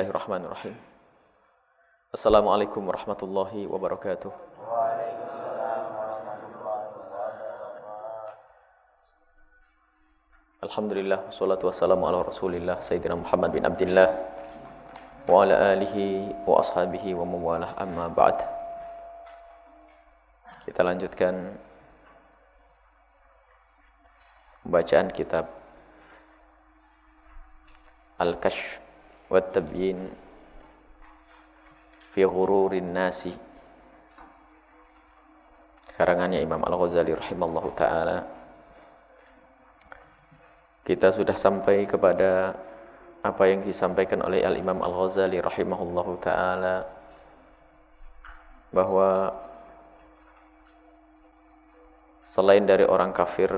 Bismillahirrahmanirrahim. Assalamualaikum warahmatullahi wabarakatuh. Waalaikumsalam warahmatullahi wabarakatuh. Alhamdulillah, wassalatu wassalamu ala rasulillah Sayyidina Muhammad bin Abdillah wa ala alihi wa ashabihi wa mawalah, amma ba'd. Kita lanjutkan bacaan kitab Al-Kashf wa Tabyin fi Ghururin Nasi, karangannya Imam Al-Ghazali rahimallahu ta'ala. Kita sudah sampai kepada apa yang disampaikan oleh Al-Imam Al-Ghazali rahimahullahu ta'ala, bahwa selain dari orang kafir,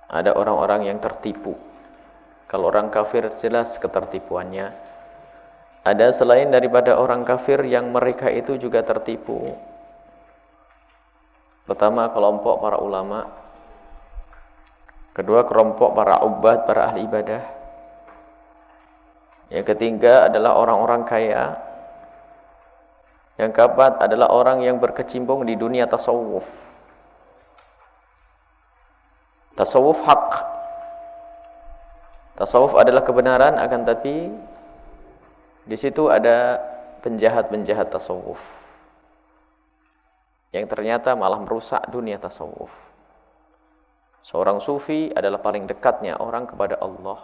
ada orang-orang yang tertipu. Kalau orang kafir jelas ketertipuannya. Ada selain daripada orang kafir yang mereka itu juga tertipu. Pertama, kelompok para ulama. Kedua, kelompok para ubad, para ahli ibadah. Yang ketiga adalah orang-orang kaya. Yang keempat adalah orang yang berkecimpung di dunia tasawuf. Tasawuf hak. Tasawuf adalah kebenaran, akan tapi di situ ada penjahat-penjahat tasawuf yang ternyata malah merusak dunia tasawuf. Seorang sufi adalah paling dekatnya orang kepada Allah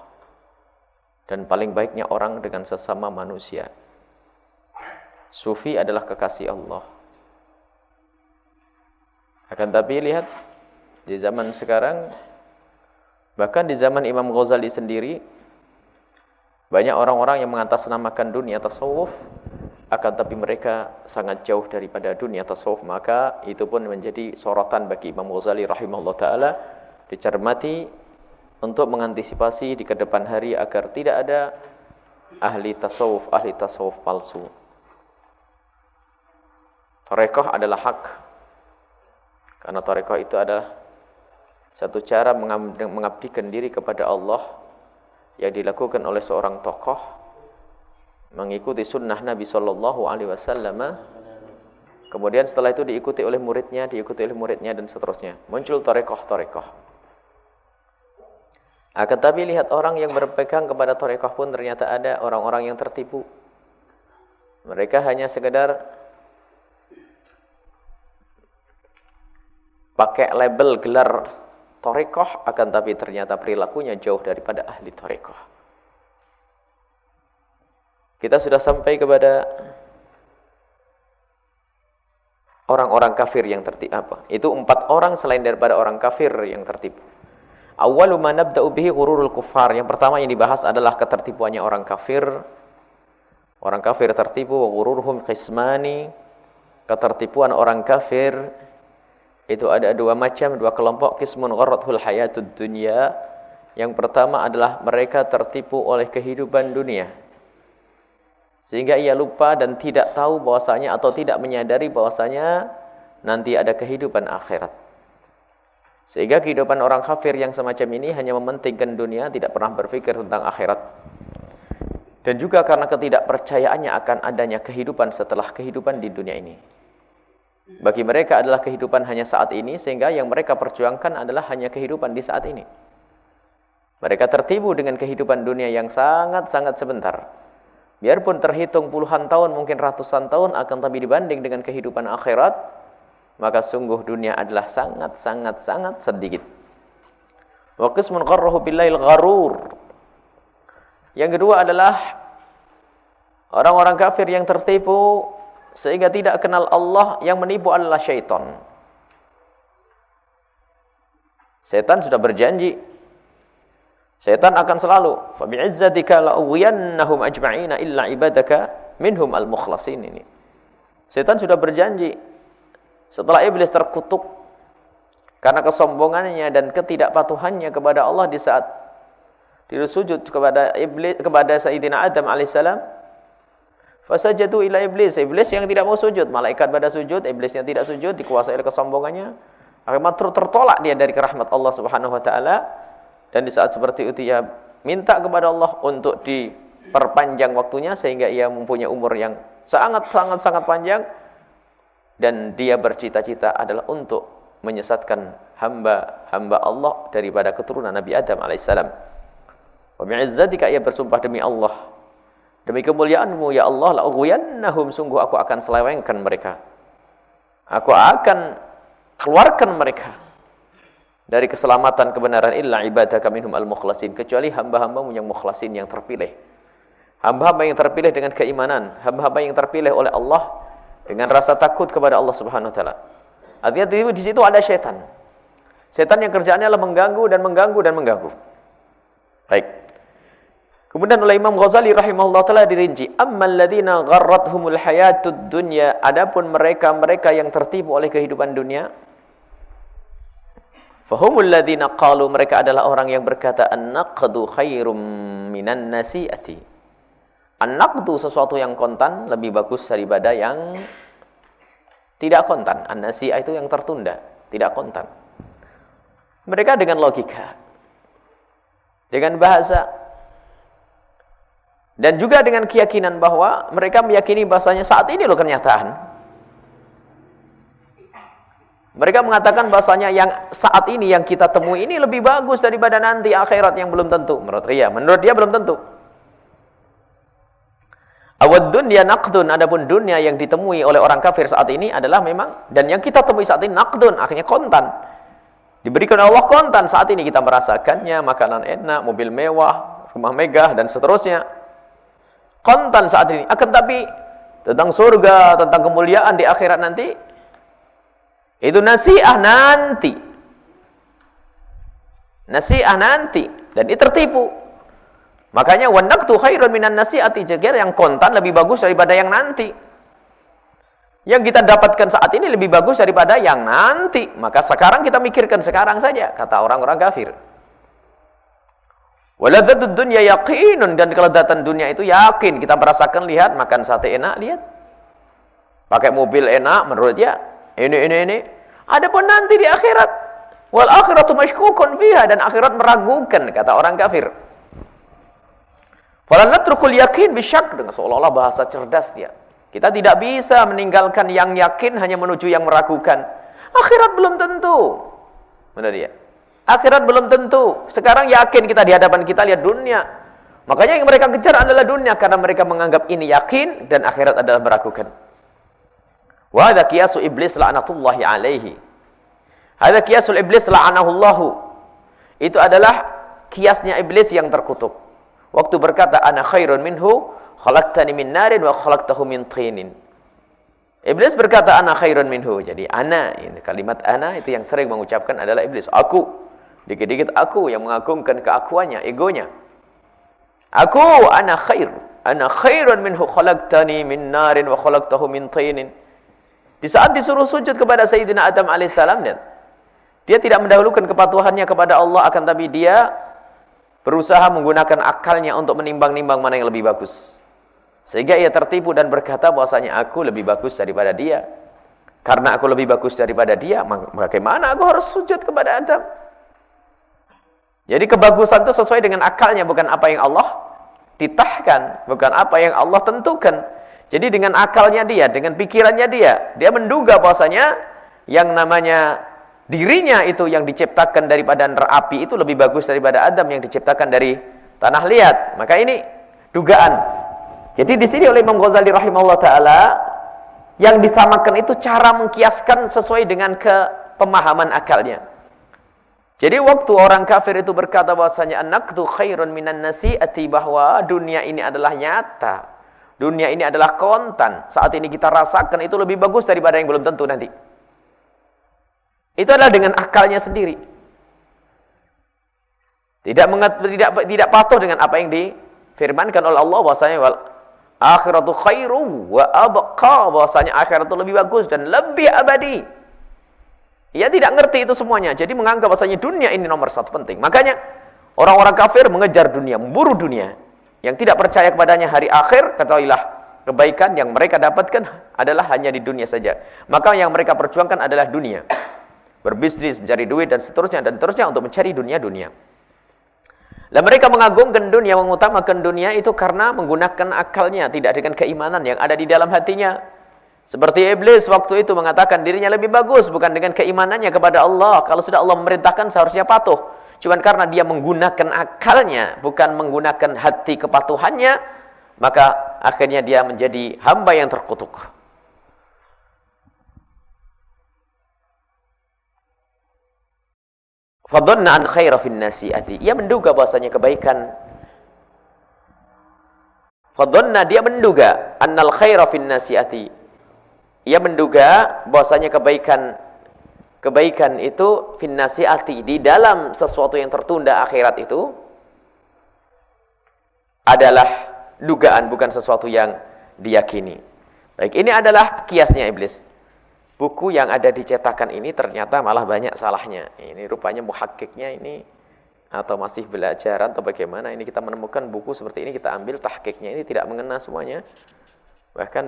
dan paling baiknya orang dengan sesama manusia. Sufi adalah kekasih Allah. Akan tapi lihat di zaman sekarang, bahkan di zaman Imam Ghazali sendiri, banyak orang-orang yang mengatasnamakan dunia tasawuf, akan tapi mereka sangat jauh daripada dunia tasawuf. Maka itu pun menjadi sorotan bagi Imam Ghazali rahimahullah ta'ala, dicermati untuk mengantisipasi di kedepan hari agar tidak ada ahli tasawuf palsu. Tarekat adalah hak, karena tarekat itu adalah satu cara mengabdikan diri kepada Allah yang dilakukan oleh seorang tokoh mengikuti sunnah Nabi SAW. Kemudian setelah itu diikuti oleh muridnya, dan seterusnya. Muncul tarekoh. Akan tapi lihat orang yang berpegang kepada tarekoh pun ternyata ada orang-orang yang tertipu. Mereka hanya sekedar pakai label gelar tarekoh, akan tapi ternyata perilakunya jauh daripada ahli tarekoh. Kita sudah sampai kepada orang-orang kafir yang tertipu. Itu 4 orang selain daripada orang kafir yang tertipu. Awwalu ma nabda'u bihi ghururul kuffar. Yang pertama yang dibahas adalah ketertipuannya orang kafir. Orang kafir tertipu, wa ghururhum qismani. Ketertipuan orang kafir itu ada 2 macam, 2 kelompok. Qismun gharrathul hayatud dunya. Yang pertama adalah mereka tertipu oleh kehidupan dunia, sehingga ia lupa dan tidak tahu bahwasanya, atau tidak menyadari bahwasanya nanti ada kehidupan akhirat. Sehingga kehidupan orang kafir yang semacam ini hanya mementingkan dunia, tidak pernah berpikir tentang akhirat. Dan juga karena ketidakpercayaannya akan adanya kehidupan setelah kehidupan di dunia ini. Bagi mereka adalah kehidupan hanya saat ini, sehingga yang mereka perjuangkan adalah hanya kehidupan di saat ini. Mereka tertipu dengan kehidupan dunia yang sangat-sangat sebentar. Biarpun terhitung puluhan tahun, mungkin ratusan tahun, akan tapi dibanding dengan kehidupan akhirat, maka sungguh dunia adalah sangat-sangat sedikit. Wa qismun qarrahu billahil gharur. Yang kedua adalah orang-orang kafir yang tertipu sehingga tidak kenal Allah. Yang menipu adalah syaitan. Setan sudah berjanji, setan akan selalu, fa bi'izzatika la'ughwiyannahum ajma'ina illa ibadaka minhum al-mukhlasin. Ini setan sudah berjanji setelah iblis terkutuk karena kesombongannya dan ketidakpatuhannya kepada Allah di saat sujud kepada Sayyidina Adam alaihissalam. Fasajadu ila iblis. Iblis yang tidak mau sujud, malaikat pada sujud, iblis yang tidak sujud, dikuasai oleh kesombongannya. Akhirnya tertolak dia dari rahmat Allah Subhanahu wa taala. Dan di saat seperti itu ia minta kepada Allah untuk perpanjang waktunya sehingga ia mempunyai umur yang sangat panjang, dan dia bercita-cita adalah untuk menyesatkan hamba Allah daripada keturunan Nabi Adam alaihissalam. Wa bi'izzatika, ia bersumpah demi Allah, demi kemuliaanmu ya Allah, la ughwiyannahum, sungguh aku akan selewengkan mereka, aku akan keluarkan mereka dari keselamatan kebenaran, illa ibadaka minhum al-mukhlasin, kecuali hamba-hambamu yang mukhlasin, yang terpilih. Hamba-hamba yang terpilih dengan keimanan, hamba-hamba yang terpilih oleh Allah dengan rasa takut kepada Allah Subhanahu wa taala. Artinya di situ ada setan. Setan yang kerjaannya adalah mengganggu dan mengganggu dan mengganggu. Baik. Kemudian oleh Imam Ghazali rahimahullah taala dirinci, ammal ladzina gharrathumul hayatud dunya, adapun mereka-mereka yang tertipu oleh kehidupan dunia, fahumul ladzina qalu, mereka adalah orang yang berkata an-naqdu khairum minan nasi'ati. An-naqdu, sesuatu yang kontan, lebih bagus daripada yang tidak kontan. An-nasi'ah itu yang tertunda, tidak kontan. Mereka dengan logika, dengan bahasa, dan juga dengan keyakinan bahwa mereka meyakini bahasanya saat ini loh kenyataan. Mereka mengatakan bahasanya yang saat ini yang kita temui ini lebih bagus daripada nanti akhirat yang belum tentu. Menurut dia belum tentu. Awad dunya naqdun, adapun dunia yang ditemui oleh orang kafir saat ini adalah memang, dan yang kita temui saat ini naqdun, akhirnya kontan. Diberikan Allah kontan, saat ini kita merasakannya, makanan enak, mobil mewah, rumah megah dan seterusnya. Kontan saat ini. Akan tapi tentang surga, tentang kemuliaan di akhirat nanti, itu nasi'ah nanti. Nasi'ah nanti, dan itu tertipu. Makanya wanaqtu khairun minan nasi'ati, jaga yang kontan lebih bagus daripada yang nanti. Yang kita dapatkan saat ini lebih bagus daripada yang nanti. Maka sekarang kita mikirkan sekarang saja, kata orang-orang kafir. Waladzatud dunya yaqinun, dan kelezatan dunia itu yakin. Kita merasakan, lihat makan sate enak, lihat. Pakai mobil enak menurut dia. Ini. Adapun nanti di akhirat, wal akhiratu masykukun fiha, dan akhirat meragukan, kata orang kafir. Fala natrukul yakin bisyak, dengan seolah-olah bahasa cerdas dia. Kita tidak bisa meninggalkan yang yakin hanya menuju yang meragukan. Akhirat belum tentu. Benar dia. Akhirat belum tentu. Sekarang yakin kita di hadapan kita lihat dunia. Makanya yang mereka kejar adalah dunia karena mereka menganggap ini yakin dan akhirat adalah meragukan. Wa hadza qiyasu iblis la'natullahi alaihi. Hadza qiyasul iblis la'anahullahu. Itu adalah kiasnya iblis yang terkutuk. Waktu berkata ana khairun minhu, khalaqtani min narin wa khalaqtahu min tinin. Iblis berkata ana khairun minhu. Jadi ana, ini kalimat ana itu yang sering mengucapkan adalah iblis. Aku, dikit-dikit aku yang mengagungkan keakuannya, egonya. Aku ana khairun minhu, khalaqtani min narin wa khalaqtahu min tinin. Di saat disuruh sujud kepada Sayyidina Adam alaihissalam, dia tidak mendahulukan kepatuhannya kepada Allah, akan tapi dia berusaha menggunakan akalnya untuk menimbang-nimbang mana yang lebih bagus. Sehingga ia tertipu dan berkata bahwasanya aku lebih bagus daripada dia. Karena aku lebih bagus daripada dia, bagaimana aku harus sujud kepada Adam? Jadi kebagusan itu sesuai dengan akalnya, bukan apa yang Allah titahkan, bukan apa yang Allah tentukan. Jadi dengan akalnya dia, dengan pikirannya dia menduga bahwasanya yang namanya dirinya itu yang diciptakan daripada api itu lebih bagus daripada Adam yang diciptakan dari tanah liat. Maka ini dugaan. Jadi di sini oleh Imam Ghazali rahimahullah taala yang disamakan itu cara mengkiaskan sesuai dengan pemahaman akalnya. Jadi waktu orang kafir itu berkata bahwasanya an-naqdu khairun minan nasi'ati, bahwa dunia ini adalah nyata, dunia ini adalah kontan, saat ini kita rasakan itu lebih bagus daripada yang belum tentu nanti. Itu adalah dengan akalnya sendiri. Tidak patuh dengan apa yang difirmankan oleh Allah bahwasanya wal akhiratu khairu wa abqa, bahwasanya akhirat itu lebih bagus dan lebih abadi. Ia tidak ngerti itu semuanya. Jadi menganggap bahwasanya dunia ini nomor satu penting. Makanya orang-orang kafir mengejar dunia, memburu dunia. Yang tidak percaya kepadanya hari akhir, ketahuilah kebaikan yang mereka dapatkan adalah hanya di dunia saja. Maka yang mereka perjuangkan adalah dunia. Berbisnis, mencari duit dan seterusnya untuk mencari dunia-dunia. Dan mereka mengagungkan dunia, mengutamakan dunia itu karena menggunakan akalnya, tidak dengan keimanan yang ada di dalam hatinya. Seperti iblis waktu itu mengatakan dirinya lebih bagus bukan dengan keimanannya kepada Allah. Kalau sudah Allah memerintahkan seharusnya patuh. Cuman karena dia menggunakan akalnya, bukan menggunakan hati kepatuhannya, maka akhirnya dia menjadi hamba yang terkutuk. Fadhanna an khaira fin nasi'ati. Ia menduga bahwasanya kebaikan. Fadhanna, dia menduga annal khaira fin nasi'ati. Ia menduga bahwasanya kebaikan itu fin nasi'ati, di dalam sesuatu yang tertunda akhirat itu adalah dugaan, bukan sesuatu yang diyakini. Baik, ini adalah kiasnya iblis. Buku yang ada di cetakan ini ternyata malah banyak salahnya. Ini rupanya muhakkiknya ini atau masih belajar atau bagaimana. Ini kita menemukan buku seperti ini, kita ambil tahqiqnya ini tidak mengena semuanya. Bahkan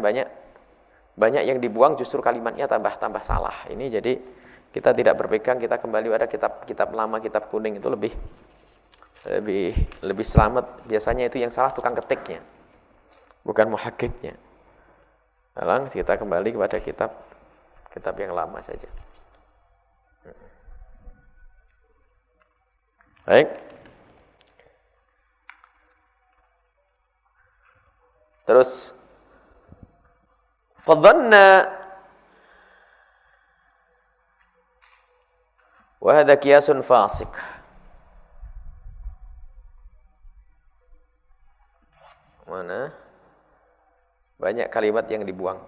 banyak yang dibuang, justru kalimatnya tambah salah. Ini jadi kita tidak berpegang, kita kembali pada kitab lama, kitab kuning itu lebih selamat. Biasanya itu yang salah tukang ketiknya, bukan muhakkiknya. Sekarang kita kembali kepada kitab yang lama saja. Baik. Terus fadhanna wa hadha qiyasun fasik. Mana? Banyak kalimat yang dibuang.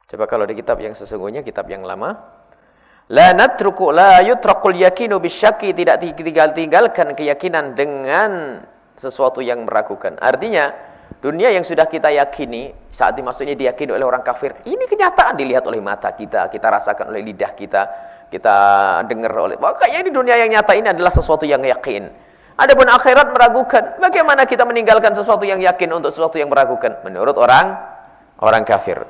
Coba kalau di kitab yang sesungguhnya, kitab yang lama, la yutraqul yakinu bisyaki, tidak tinggalkan keyakinan dengan sesuatu yang meragukan. Artinya, dunia yang sudah kita yakini, saat maksudnya diyakini oleh orang kafir, ini kenyataan dilihat oleh mata kita rasakan oleh lidah kita dengar oleh. Makanya ini dunia yang nyata ini adalah sesuatu yang yakin. Adapun akhirat meragukan. Bagaimana kita meninggalkan sesuatu yang yakin untuk sesuatu yang meragukan? Menurut orang kafir.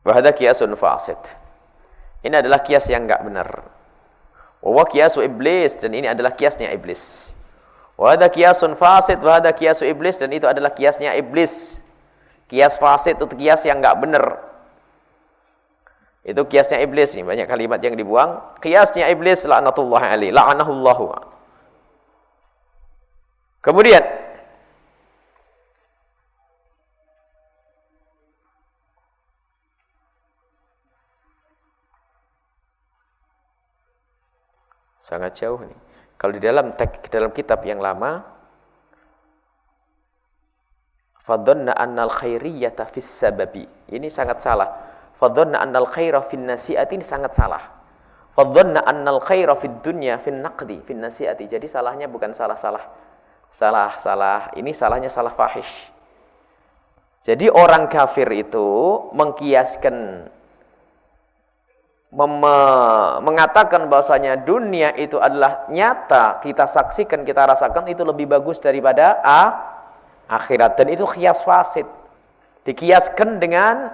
Wahada kiasun fasid. Ini adalah kias yang enggak benar. Wa kiasu iblis, dan ini adalah kiasnya iblis. Wahada kiasun fasid, wahada kiasu iblis, dan itu adalah kiasnya iblis. Kias fasid itu kias yang enggak benar. Itu kiasnya iblis nih, banyak kalimat yang dibuang. Kiasnya iblis, la'natullah alaihi, la'anahullahu. Kemudian sangat jauh nih. Kalau di dalam kitab yang lama, fadhanna annal khairiyyata fis sababi. Ini sangat salah. Fadhanna annal khaira fin nasi'ati, ini sangat salah. Fadhanna annal khaira fid dunya fin naqdi fin nasi'ati. Jadi salahnya bukan salah. Ini salahnya salah fahish. Jadi orang kafir itu mengkiaskan, mengatakan bahwasanya dunia itu adalah nyata, kita saksikan, kita rasakan, itu lebih bagus daripada akhirat, dan itu kias fasid. Dikiaskan dengan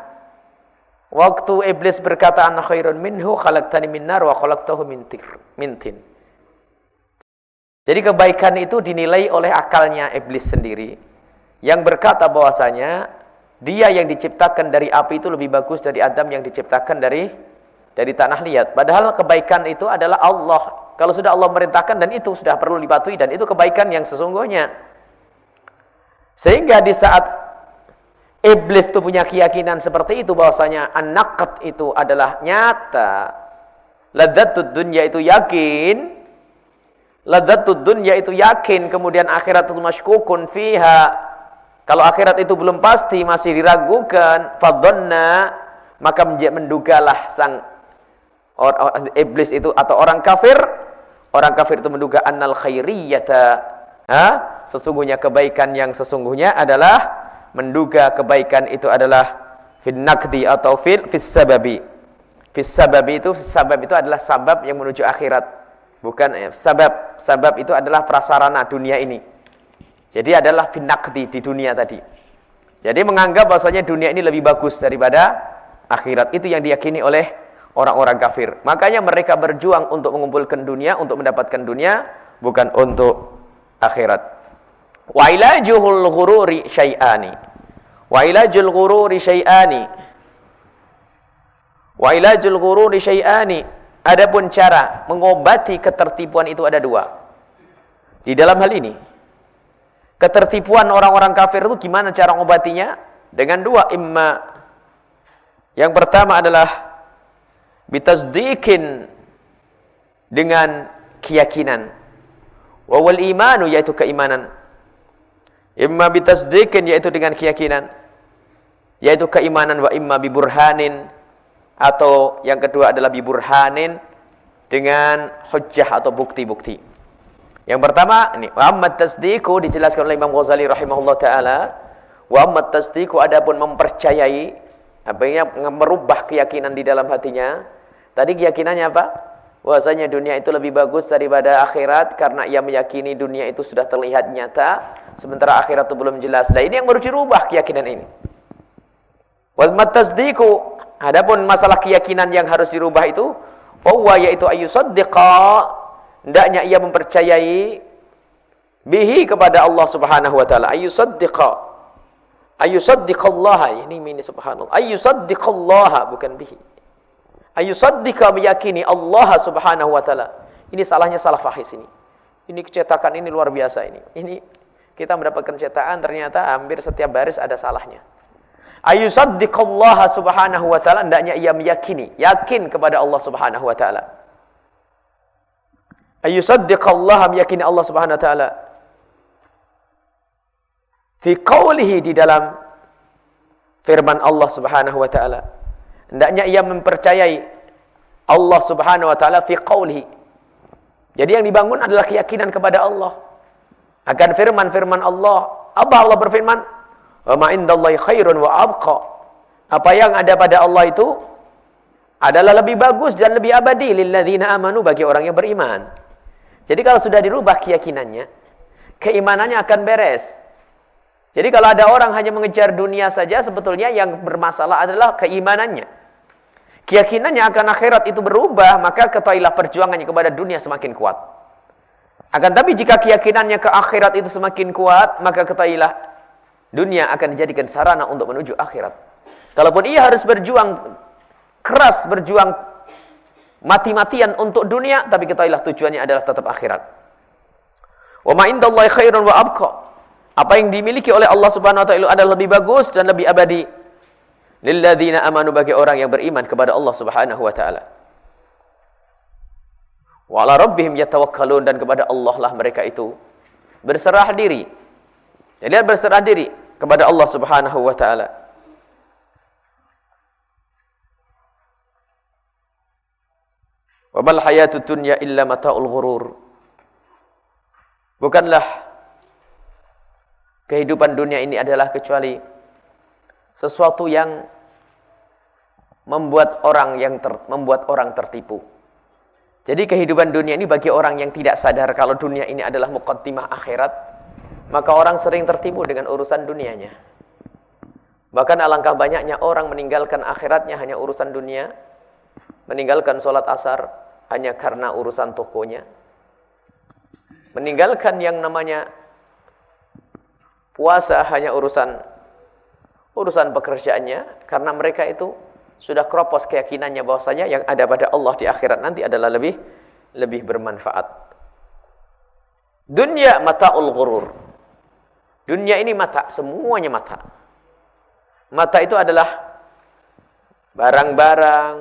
waktu iblis berkata, ana khairun minhu khalaqtani min nar wa khalaqtahu min tin. Jadi kebaikan itu dinilai oleh akalnya iblis sendiri, yang berkata bahwasanya dia yang diciptakan dari api itu lebih bagus dari Adam yang diciptakan dari tanah liat. Padahal kebaikan itu adalah Allah. Kalau sudah Allah merintahkan, dan itu sudah perlu dipatuhi, dan itu kebaikan yang sesungguhnya. Sehingga di saat iblis itu punya keyakinan seperti itu, bahwasanya an-naqd itu adalah nyata, ladzatud dunya itu yakin, ladzatud dunya itu yakin, kemudian akhirat itu masykukun fiha. Kalau akhirat itu belum pasti, masih diragukan, fadhanna, maka mendugalah iblis itu atau orang kafir itu menduga annal khairiyyata, sesungguhnya kebaikan yang sesungguhnya adalah menduga kebaikan itu adalah fil naqdi atau fis sababi. Fis sababi itu, sabab itu adalah sabab yang menuju akhirat, bukan sabab itu adalah prasarana dunia ini. Jadi adalah fil naqdi, di dunia tadi. Jadi menganggap bahwasanya dunia ini lebih bagus daripada akhirat, itu yang diyakini oleh orang-orang kafir. Makanya mereka berjuang untuk mengumpulkan dunia, untuk mendapatkan dunia, bukan untuk akhirat. Wa ilajuhul ghururi syai'ani. Wa ilajul ghururi syai'ani. Wa ilajul ghururi syai'ani. Adapun cara mengobati ketertipuan itu ada dua. Di dalam hal ini, ketertipuan orang-orang kafir itu gimana cara mengobatinya? Dengan dua, imma. Yang pertama adalah bitasdiqin, dengan keyakinan. Wa wal imanu, yaitu keimanan. Imma bitasdiqin, yaitu dengan keyakinan, yaitu keimanan, wa imma biburhanin, atau yang kedua adalah biburhanin, dengan hujjah atau bukti-bukti. Yang pertama ini, wa ammat tasdiqu, dijelaskan oleh Imam Ghazali rahimahullah taala, wa ammat tasdiqu, adapun mempercayai, artinya merubah keyakinan di dalam hatinya. Tadi keyakinannya apa? Bahwasanya dunia itu lebih bagus daripada akhirat karena ia meyakini dunia itu sudah terlihat nyata, sementara akhirat itu belum jelas. Nah, ini yang baru dirubah keyakinan ini. Wa ammat tasdiqu, adapun masalah keyakinan yang harus dirubah itu, fahuwa, yaitu ayyusaddiqa, hendaknya ia mempercayai bihi, kepada Allah Subhanahu wa taala. Ayyusaddiqallaha, ini subhanallah. Ayyusaddiqallaha, bukan bihi. Ayyusaddiqa, meyakini Allah Subhanahu wa taala. Ini salahnya salah fahis ini. Ini cetakan ini luar biasa ini. Ini kita mendapatkan cetakan ternyata hampir setiap baris ada salahnya. Ayyusaddiqallaha Subhanahu wa taala, hendaknya ia meyakini, yakin kepada Allah Subhanahu wa taala. Ayyusaddiqallaha, meyakini Allah Subhanahu wa taala. Fi qawlihi, di dalam firman Allah Subhanahu wa taala. Hendaknya ia mempercayai Allah Subhanahu wa taala fi qawlihi. Jadi yang dibangun adalah keyakinan kepada Allah akan firman-firman Allah. Apa Allah berfirman? Wa ma indallahi khairun wa abqa. Apa yang ada pada Allah itu adalah lebih bagus dan lebih abadi lilladzina amanu, bagi orang yang beriman. Jadi kalau sudah dirubah keyakinannya, keimanannya akan beres. Jadi kalau ada orang hanya mengejar dunia saja, sebetulnya yang bermasalah adalah keimanannya. Keyakinannya akan akhirat itu berubah, maka ketahuilah perjuangannya kepada dunia semakin kuat. Akan tapi jika keyakinannya ke akhirat itu semakin kuat, maka ketahuilah dunia akan dijadikan sarana untuk menuju akhirat. Kalaupun ia harus berjuang keras, berjuang mati-matian untuk dunia, tapi ketahuilah tujuannya adalah tetap akhirat. Wa ma indallahi khairun wa abqa. Apa yang dimiliki oleh Allah Subhanahu wa taala adalah lebih bagus dan lebih abadi. Lilladzina amanu, bagi orang yang beriman kepada Allah Subhanahu wa taala. Wa ala rabbihim yatawakkalun, dan kepada Allah lah mereka itu berserah diri. Jadi berserah diri kepada Allah Subhanahu wa taala. Wa mal hayatud dunya illa mata'ul ghurur. Bukanlah kehidupan dunia ini adalah kecuali sesuatu yang membuat orang tertipu. Jadi kehidupan dunia ini bagi orang yang tidak sadar kalau dunia ini adalah muqaddimah akhirat, maka orang sering tertipu dengan urusan dunianya. Bahkan alangkah banyaknya orang meninggalkan akhiratnya hanya urusan dunia, meninggalkan sholat asar hanya karena urusan tokonya, meninggalkan yang namanya puasa hanya urusan pekerjaannya, karena mereka itu sudah keropos keyakinannya bahwasanya yang ada pada Allah di akhirat nanti adalah lebih bermanfaat. Dunya mata'ul ghurur. Dunia ini mata, semuanya mata. Mata itu adalah barang-barang,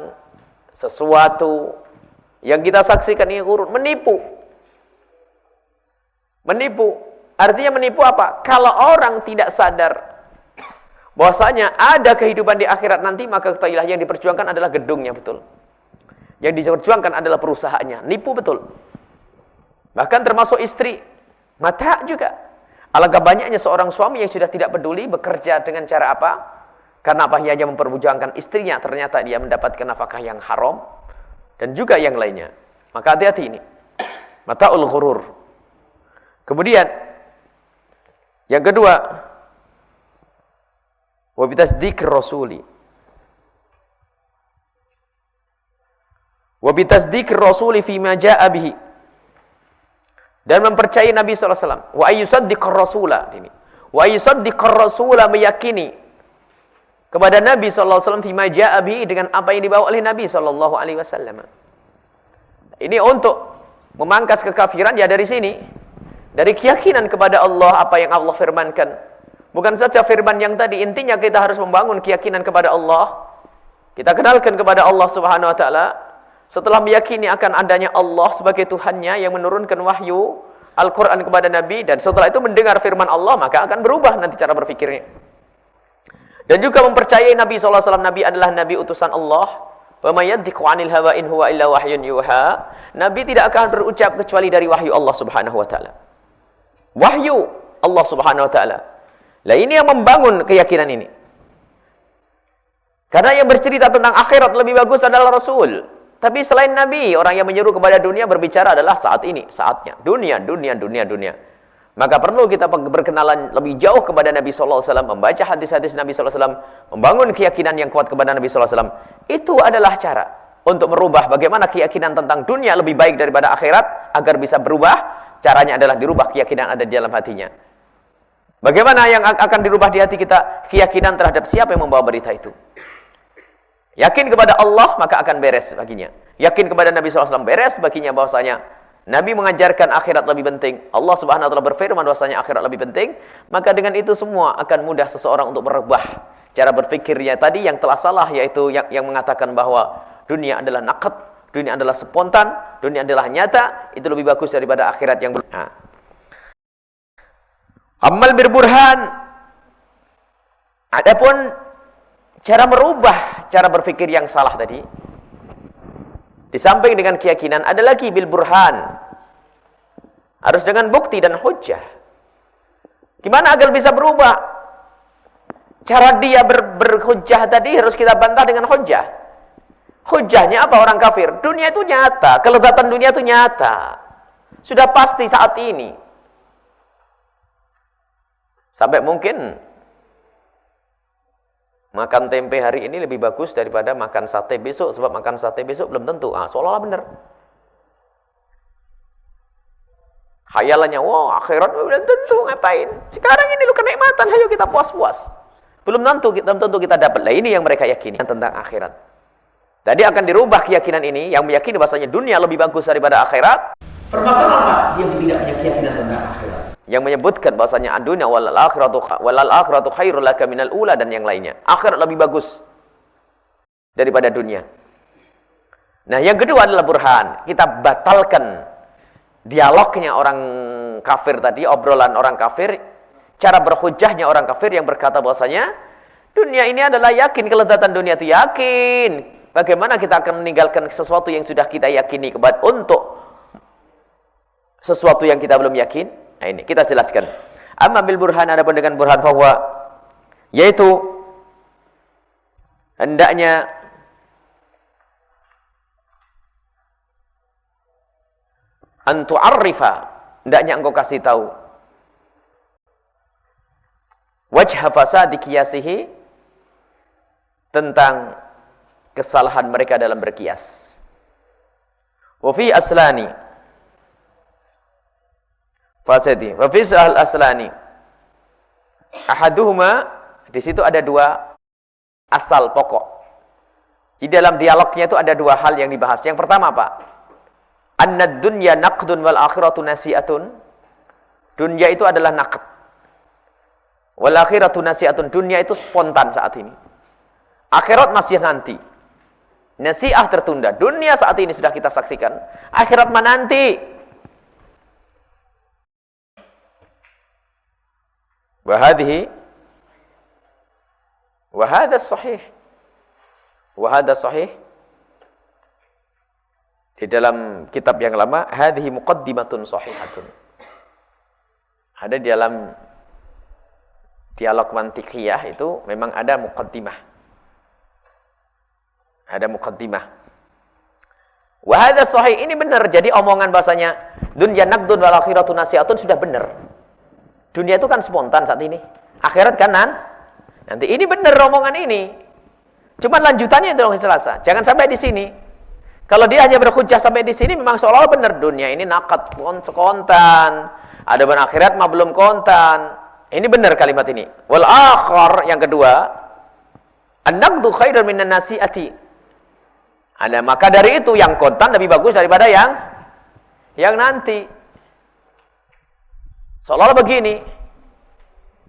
sesuatu yang kita saksikan ini ghurur, menipu. Menipu. Artinya menipu apa? Kalau orang tidak sadar bahwasanya ada kehidupan di akhirat nanti, maka ketahuilah yang diperjuangkan adalah gedungnya, betul. Yang diperjuangkan adalah perusahaannya. Nipu betul. Bahkan termasuk istri, mata juga. Alangkah banyaknya seorang suami yang sudah tidak peduli bekerja dengan cara apa? Karena apa? Ia hanya memperjuangkan istrinya, ternyata dia mendapatkan nafkah yang haram dan juga yang lainnya. Maka hati-hati ini. Mata'ul ghurur. Kemudian yang kedua, wa bitasdiqir rasuli. Wa bitasdiqir rasuli fi ma jaa'a bihi. Dan mempercayai Nabi sallallahu alaihi wasallam. Wa ayyusaddiqir rasula ini. Wa ayyusaddiqir rasula, meyakini kepada Nabi sallallahu alaihi wasallam fi ma jaa'a bihi, dengan apa yang dibawa oleh Nabi sallallahu alaihi wasallam. Ini untuk memangkas kekafiran ya dari sini. Dari keyakinan kepada Allah, apa yang Allah firmankan. Bukan saja firman yang tadi, intinya kita harus membangun keyakinan kepada Allah. Kita kenalkan kepada Allah Subhanahu wa taala. Setelah meyakini akan adanya Allah sebagai Tuhannya yang menurunkan wahyu Al-Quran kepada Nabi, dan setelah itu mendengar firman Allah, maka akan berubah nanti cara berfikirnya. Dan juga mempercayai Nabi SAW, Nabi adalah Nabi utusan Allah. Wa may yantiqu 'anil hawa in huwa illa wahyun yuha. Nabi tidak akan berucap kecuali dari wahyu Allah Subhanahu wa taala. Wahyu Allah Subhanahu wa taala. Lah ini yang membangun keyakinan ini. Karena yang bercerita tentang akhirat lebih bagus adalah Rasul. Tapi selain Nabi, orang yang menyeru kepada dunia berbicara adalah saat ini, saatnya. Dunia. Maka perlu kita berkenalan lebih jauh kepada Nabi SAW, membaca hadis-hadis Nabi SAW, membangun keyakinan yang kuat kepada Nabi SAW. Itu adalah cara untuk merubah bagaimana keyakinan tentang dunia lebih baik daripada akhirat, agar bisa berubah. Caranya adalah dirubah keyakinan ada di dalam hatinya. Bagaimana yang akan dirubah di hati kita? Keyakinan terhadap siapa yang membawa berita itu. Yakin kepada Allah, maka akan beres baginya. Yakin kepada Nabi SAW, beres baginya bahwasanya Nabi mengajarkan akhirat lebih penting. Allah Subhanahu wa taala berfirman bahwasanya akhirat lebih penting. Maka dengan itu semua akan mudah seseorang untuk merubah cara berfikirnya tadi yang telah salah, yaitu yang mengatakan bahwa dunia adalah naqd, dunia adalah spontan, dunia adalah nyata. Itu lebih bagus daripada akhirat yang Amal berburhan. Adapun cara merubah cara berpikir yang salah tadi, di samping dengan keyakinan, ada lagi bil burhan. Harus dengan bukti dan hujjah. Gimana agar bisa berubah? Cara dia berhujjah tadi harus kita bantah dengan hujjah. Hujjahnya apa orang kafir? Dunia itu nyata, kelezatan dunia itu nyata. Sudah pasti saat ini. Sampai mungkin makan tempe hari ini lebih bagus daripada makan sate besok, sebab makan sate besok belum tentu. Seolah-olah benar. Khayalannya, wah akhirat belum tentu, ngapain? Sekarang ini lu kenikmatan, ayo kita puas-puas. Belum tentu kita dapat. Lah ini yang mereka yakini tentang akhirat. Tadi akan dirubah keyakinan ini, yang meyakini bahasanya dunia lebih bagus daripada akhirat. Permasalahan apa? Dia tidak punya keyakinan tentang akhirat. Yang menyebutkan bahasanya dunia walal akhiratu khairul laka minal ula, dan yang lainnya. Akhirat lebih bagus daripada dunia. Nah, yang kedua adalah burhan. Kita batalkan dialognya orang kafir tadi, obrolan orang kafir, cara berhujahnya orang kafir yang berkata bahasanya dunia ini adalah yakin, kelezatan dunia itu yakin. Bagaimana kita akan meninggalkan sesuatu yang sudah kita yakini untuk sesuatu yang kita belum yakin? Nah ini kita jelaskan. Amma bil burhan, adapun dengan burhan bahwa yaitu hendaknya antu'arrifa, hendaknya engkau kasih tahu wajha fasadi qiyasihi, tentang kesalahan mereka dalam berkias. Wa fi aslani fasadi wa fi aslani ahaduhuma, di situ ada dua asal pokok. Di dalam dialognya itu ada dua hal yang dibahas. Yang pertama apa? Annad dunya naqdun wal akhiratu nasi'atun. Dunia itu adalah naqd. Wal akhiratu nasi'atun. Dunia itu spontan saat ini. Akhirat masih nanti. Nasi'ah tertunda. Dunia saat ini sudah kita saksikan. Akhirat mana nanti? Wa hadha sahih. Wa hadha sahih. Di dalam kitab yang lama, hadhihi muqaddimatun sahihatun. Ada di dalam dialog mantiqiyah itu memang ada muqaddimah. Ada muqaddimah. Wa hadha sahih, ini benar. Jadi omongan bahasanya dunya naqdun wal akhiratu nasi'atun sudah benar. Dunia itu kan spontan saat ini. Akhirat kan nanti. Ini benar omongan ini. Cuma lanjutannya itu yang selasa. Jangan sampai di sini. Kalau dia hanya berhujjah sampai di sini memang seolah-olah benar, dunia ini nakat kontan, adapun akhirat mah belum kontan. Ini benar kalimat ini. Wal akhar, yang kedua, an-naqdu khairun minan nasi'ati. Maka dari itu yang kontan lebih bagus daripada yang nanti. Seolah-olah begini,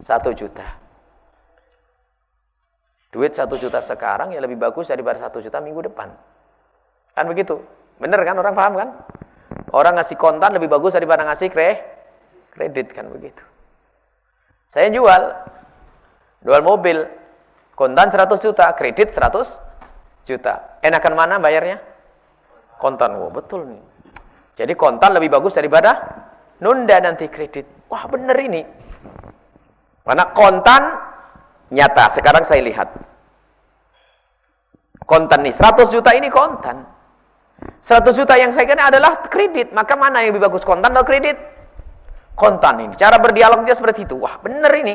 1 juta. Duit 1 juta sekarang ya lebih bagus daripada 1 juta minggu depan. Kan begitu? Bener kan? Orang paham kan? Orang ngasih kontan lebih bagus daripada ngasih kredit, kan begitu. Saya jual mobil, kontan 100 juta, kredit 100 juta. Enakan mana bayarnya? Kontan. Wah, betul nih. Jadi kontan lebih bagus daripada nunda nanti kredit. Wah, bener ini. Karena kontan nyata. Sekarang saya lihat. Kontan nih, 100 juta ini kontan. 100 juta yang saya kena adalah kredit. Maka mana yang lebih bagus, kontan atau kredit? Kontan ini. Cara berdialognya seperti itu. Wah, bener ini.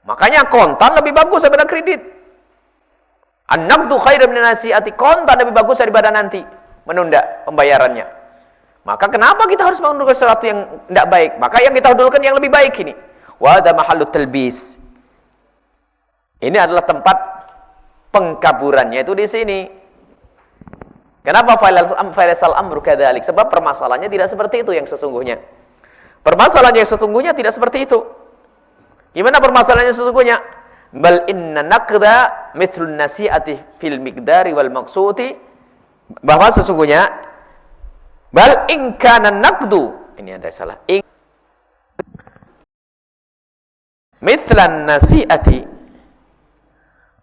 Makanya kontan lebih bagus daripada kredit. An-naqdu khairun minan nasi'ati. Kontan lebih bagus daripada nanti menunda pembayarannya. Maka kenapa kita harus menundukkan sesuatu yang tidak baik? Maka yang kita dulukan yang lebih baik ini. Wa hadza mahallut talbis. Ini adalah tempat pengkaburannya itu di sini. Kenapa faisal amru kadzalik? Sebab permasalahannya tidak seperti itu yang sesungguhnya. Permasalahannya yang sesungguhnya tidak seperti itu. Gimana permasalahannya sesungguhnya? Bal inna naqda mithlun nasi'ati fil miqdari wal maqsuti. Bahwa sesungguhnya bal in kana naqdu, ini ada salah. Mithlan nasi'ati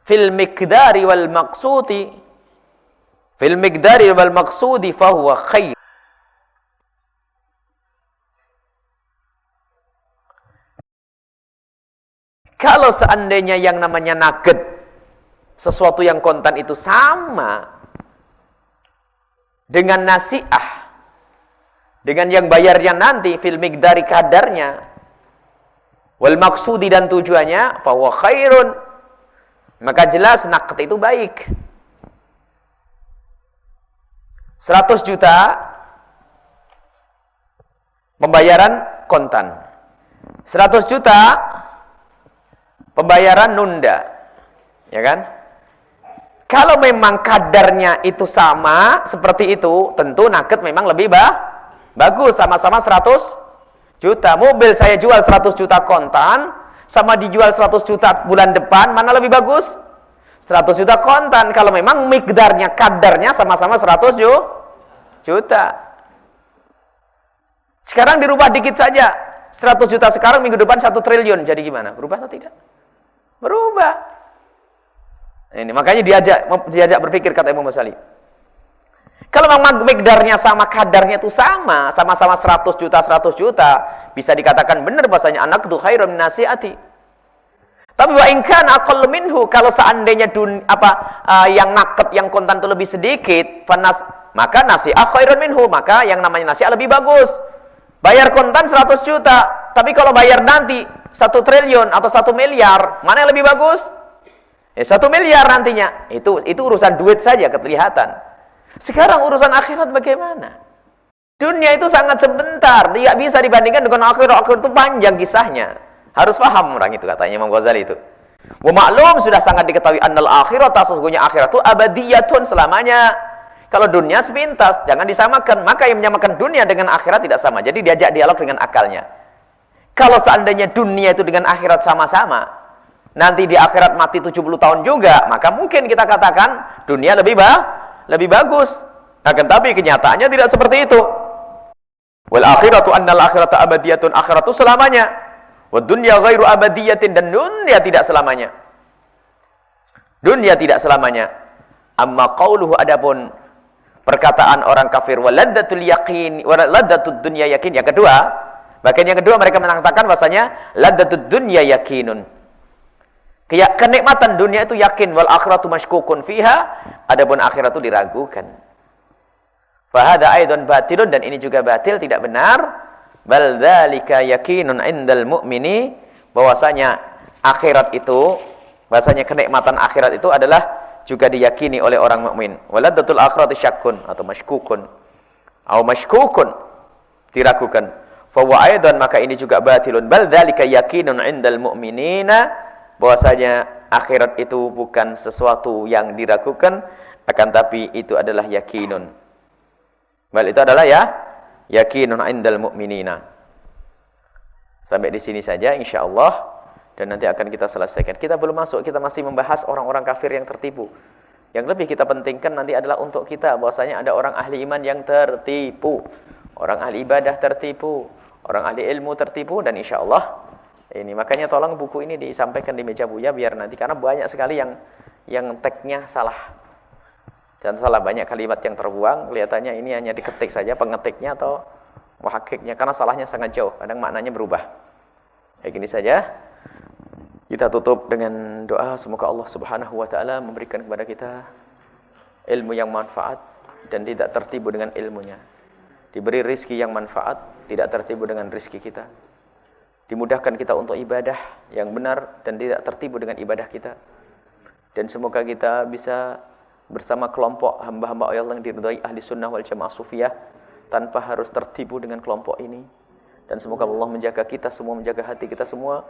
fil miqdari wal maqsuti fil miqdari wal maqsudi fahuwa khair. Kalau seandainya yang namanya nugget, sesuatu yang kontan itu sama dengan nasi'ah, dengan yang bayarnya nanti, fil miqdari kadarnya, wal maksudi dan tujuannya, fahuwa khairun, maka jelas nugget itu baik. 100 juta pembayaran kontan, 100 juta pembayaran nunda, ya kan? Kalau memang kadarnya itu sama seperti itu, tentu nugget memang lebih bagus, sama-sama 100 juta. Mobil saya jual 100 juta kontan, sama dijual 100 juta bulan depan, mana lebih bagus? 100 juta kontan, kalau memang miqdarnya, kadarnya sama-sama 100 juta. Sekarang dirubah dikit saja, 100 juta sekarang, minggu depan 1 triliun, jadi gimana? Berubah atau tidak? Berubah. Ini makanya diajak berpikir, kata Imam Ghazali. Kalau memang miqdarnya sama, kadarnya itu sama-sama 100 juta, bisa dikatakan benar bahasanya an-naqdu khairun min nasi'ati. Tapi wa in kana aqall minhu, kalau seandainya yang naqd, yang kontan itu lebih sedikit, maka nasi'ah khairun minhu, maka yang namanya nasi'ah lebih bagus. Bayar kontan 100 juta, tapi kalau bayar nanti 1 triliun atau 1 miliar, mana yang lebih bagus? 1 miliar nantinya. Itu urusan duit saja kelihatan. Sekarang urusan akhirat bagaimana? Dunia itu sangat sebentar, tidak bisa dibandingkan dengan akhirat. Akhirat itu panjang kisahnya. Harus paham orang itu, katanya Imam Ghazali itu. Wa maklum, sudah sangat diketahui annal akhirat, sesungguhnya akhirat itu abadiyatun, selamanya. Kalau dunia sepintas, jangan disamakan. Maka yang menyamakan dunia dengan akhirat tidak sama. Jadi diajak dialog dengan akalnya. Kalau seandainya dunia itu dengan akhirat sama-sama, nanti di akhirat mati 70 tahun juga, maka mungkin kita katakan dunia lebih bagus. Akan tapi kenyataannya tidak seperti itu. Wal akhiratu annal akhirata abadiyatun, akhirat itu selamanya. Wad dunya ghairu abadiyatin, dan dunia tidak selamanya. Dunia tidak selamanya. Amma qauluhu, adapun perkataan orang kafir, waladdatul yaqin, waladdatud dunya yakin, yang kedua, bagian yang kedua mereka mengatakan bahasanya laddatud dunya yakinun. Kenikmatan dunia itu yakin, wal akhiratu mashkukun fiha, adapun akhirat itu diragukan. Fahada aidan batilun, dan ini juga batil, tidak benar. Bal dzalika yakinun indal mu'mini, bahwasanya akhirat itu, bahwasanya kenikmatan akhirat itu adalah juga diyakini oleh orang mukmin. Waladzatul akhirati syakkun atau masykukun. Atau masykukun, diragukan. Fa wa aidan, maka ini juga batilun. Bal dzalika yakinun 'indal mu'minina, bahwasanya akhirat itu bukan sesuatu yang diragukan, akan tapi itu adalah yakinun. Bal itu adalah yakinun 'indal mu'minina. Sampai di sini saja insyaallah, dan nanti akan kita selesaikan. Kita belum masuk, kita masih membahas orang-orang kafir yang tertipu. Yang lebih kita pentingkan nanti adalah untuk kita, bahwasanya ada orang ahli iman yang tertipu, orang ahli ibadah tertipu, orang ahli ilmu tertipu, dan insyaallah ini makanya tolong buku ini disampaikan di meja Buya biar nanti, karena banyak sekali yang tagnya salah. Dan salah banyak kalimat yang terbuang, kelihatannya ini hanya diketik saja pengetiknya atau muhakkiknya, karena salahnya sangat jauh, kadang maknanya berubah. Kayak gini saja. Kita tutup dengan doa, semoga Allah Subhanahu wa taala memberikan kepada kita ilmu yang manfaat dan tidak tertipu dengan ilmunya. Diberi rizki yang manfaat, tidak tertipu dengan rizki kita. Dimudahkan kita untuk ibadah yang benar dan tidak tertipu dengan ibadah kita. Dan semoga kita bisa bersama kelompok hamba-hamba Allah yang diridhai ahli sunnah wal jamaah sufiyah, tanpa harus tertipu dengan kelompok ini. Dan semoga Allah menjaga kita semua, menjaga hati kita semua.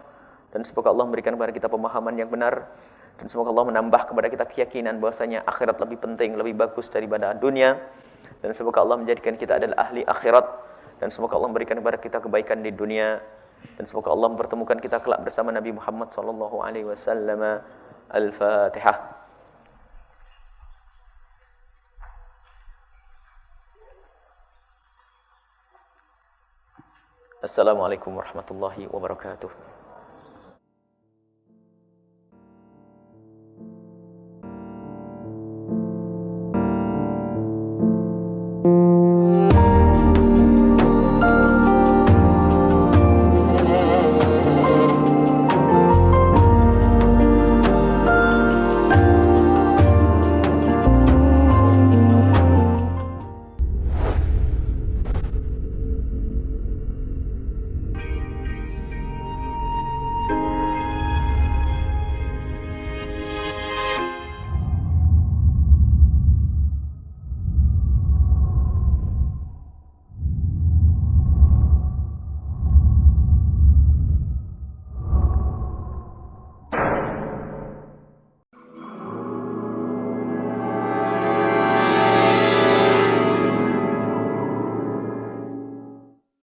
Dan semoga Allah memberikan kepada kita pemahaman yang benar. Dan semoga Allah menambah kepada kita keyakinan bahwasanya akhirat lebih penting, lebih bagus daripada dunia. Dan semoga Allah menjadikan kita adalah ahli akhirat. Dan semoga Allah memberikan kepada kita kebaikan di dunia. Dan semoga Allah mempertemukan kita kelak bersama Nabi Muhammad SAW. Al-Fatihah. Assalamualaikum warahmatullahi wabarakatuh.